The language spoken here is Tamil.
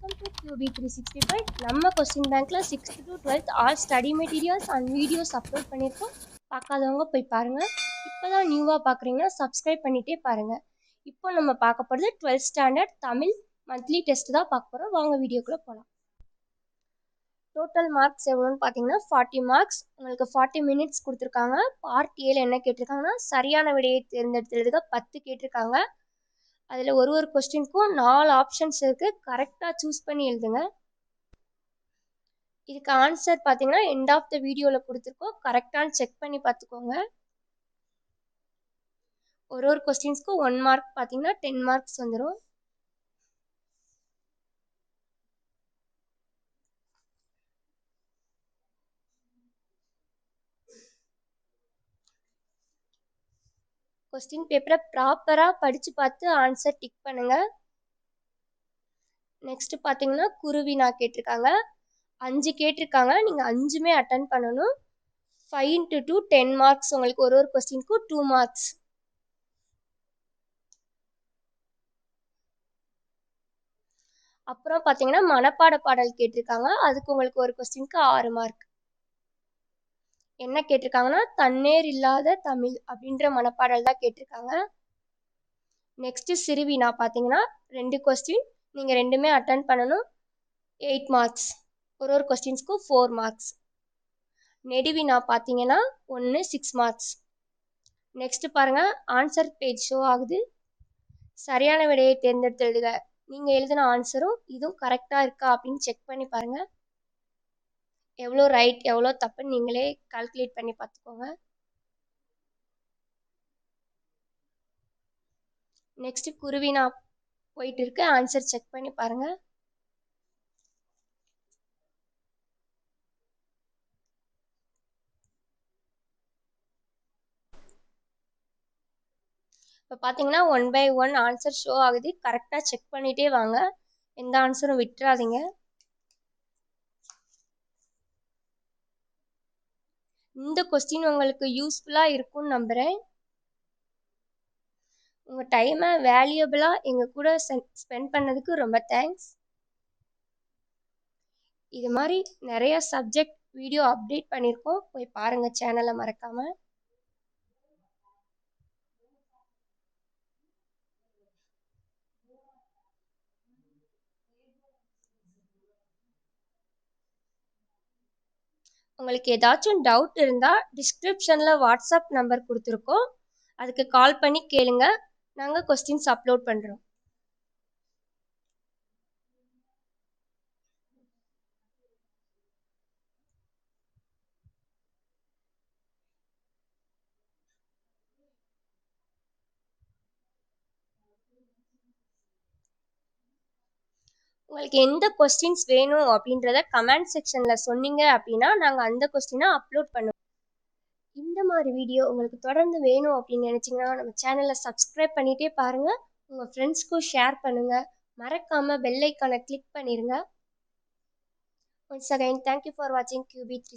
Welcome to QB365. நம்ம கொஸ்டின் பேங்க்ல 6th to 12th all study materials and videos upload பண்ணியிருக்கோம். பார்க்காதவங்க போய் பாருங்க. இப்போதான் நியூவாக பார்க்குறீங்கன்னா சப்ஸ்கிரைப் பண்ணிட்டே பாருங்க. இப்போ நம்ம பார்க்க போகிறது 12th standard Tamil monthly test தான் பார்க்க போகிறோம். வாங்க வீடியோக்குள்ளே போகலாம். டோட்டல் மார்க்ஸ் எவ்வளோன்னு பார்த்தீங்கன்னா 40 மார்க்ஸ். உங்களுக்கு 40 மினிட்ஸ் கொடுத்துருக்காங்க. பார்ட் ஏல என்ன கேட்டிருக்காங்கன்னா சரியான விடையை தேர்ந்தெடுத்துறதுக்கு 10 கேட்டிருக்காங்க. அதில் ஒரு கொஸ்டினுக்கும் 4 ஆப்ஷன்ஸ் இருக்குது. கரெக்டாக சூஸ் பண்ணி எழுதுங்க. இதுக்கு ஆன்சர் பார்த்தீங்கன்னா எண்ட் ஆஃப் த வீடியோவில் கொடுத்துருக்கோம். கரெக்டானு செக் பண்ணி பார்த்துக்கோங்க. ஒரு கொஸ்டின்ஸ்க்கும் 1 மார்க் பார்த்தீங்கன்னா 10 மார்க்ஸ் வந்துடும். கொஸ்டின் பேப்பரை ப்ராப்பராக படித்து பார்த்து ஆன்சர் டிக் பண்ணுங்கள். நெக்ஸ்ட் பார்த்தீங்கன்னா குருவினா கேட்டிருக்காங்க. 5 கேட்டிருக்காங்க. நீங்கள் 5மே அட்டன் பண்ணணும். 5 into 2 10 மார்க்ஸ். உங்களுக்கு ஒரு கொஸ்டினுக்கும் 2 மார்க்ஸ். அப்புறம் பார்த்தீங்கன்னா மனப்பாட பாடல் கேட்டிருக்காங்க. அதுக்கு உங்களுக்கு ஒரு கொஸ்டினுக்கு 6 மார்க். என்ன கேட்டிருக்காங்கன்னா தன்னேர் இல்லாத தமிழ் அப்படின்ற மனப்பாடல் தான் கேட்டிருக்காங்க. நெக்ஸ்ட் சிறுவினா பார்த்தீங்கன்னா 2 கொஸ்டின். நீங்கள் 2மே அட்டன் பண்ணணும். 8 மார்க்ஸ். ஒரு கொஸ்டின்ஸ்க்கும் 4 மார்க்ஸ். நெடுவினா பார்த்தீங்கன்னா 1 6 மார்க்ஸ். நெக்ஸ்ட் பாருங்க ஆன்சர் பேஜ் ஷோ ஆகுது. சரியான விடையை தேர்ந்தெடுத்து எழுதுக. நீங்கள் எழுதின ஆன்சரும் இதுவும் கரெக்டாக இருக்கா அப்படின்னு செக் பண்ணி பாருங்க. எவ்வளோ ரைட் எவ்வளோ தப்புன்னு நீங்களே கால்குலேட் பண்ணி பார்த்துக்கோங்க. நெக்ஸ்ட் குருவினா போயிட்டு இருக்கு. ஆன்சர் செக் பண்ணி பாருங்க. இப்போ பார்த்தீங்கன்னா 1 by 1 ஆன்சர் ஷோ ஆகுது. கரெக்டாக செக் பண்ணிட்டே வாங்க. எந்த ஆன்சரும் விட்டுறாதீங்க. இந்த கொஸ்டின் உங்களுக்கு யூஸ்ஃபுல்லாக இருக்கும்னு நம்புகிறேன். உங்கள் டைமை வேல்யூபிளாக எங்கள் கூட ஸ்பெண்ட் பண்ணதுக்கு ரொம்ப தேங்க்ஸ். இது மாதிரி நிறைய சப்ஜெக்ட் வீடியோ அப்டேட் பண்ணியிருக்கோம். போய் பாருங்கள் சேனலை மறக்காமல். உங்களுக்கு ஏதாச்சும் டவுட் இருந்தால் டிஸ்கிரிப்ஷனில் வாட்ஸ்அப் நம்பர் கொடுத்துருக்கோம். அதுக்கு கால் பண்ணி கேளுங்க. நாங்கள் கொஸ்டின்ஸ் அப்லோட் பண்ணுறோம். உங்களுக்கு எந்த கொஸ்டின்ஸ் வேணும் அப்படின்றத கமெண்ட் செக்ஷனில் சொன்னீங்க அப்படின்னா நாங்கள் அந்த கொஸ்டினை அப்லோட் பண்ணுவோம். இந்த மாதிரி வீடியோ உங்களுக்கு தொடர்ந்து வேணும் அப்படின்னு நினச்சிங்கன்னா நம்ம சேனலை சப்ஸ்கிரைப் பண்ணிகிட்டே பாருங்கள். உங்கள் ஃப்ரெண்ட்ஸ்க்கும் ஷேர் பண்ணுங்கள். மறக்காமல் பெல் ஐக்கானை கிளிக் பண்ணிடுங்க. Once again, thank you for watching QB3.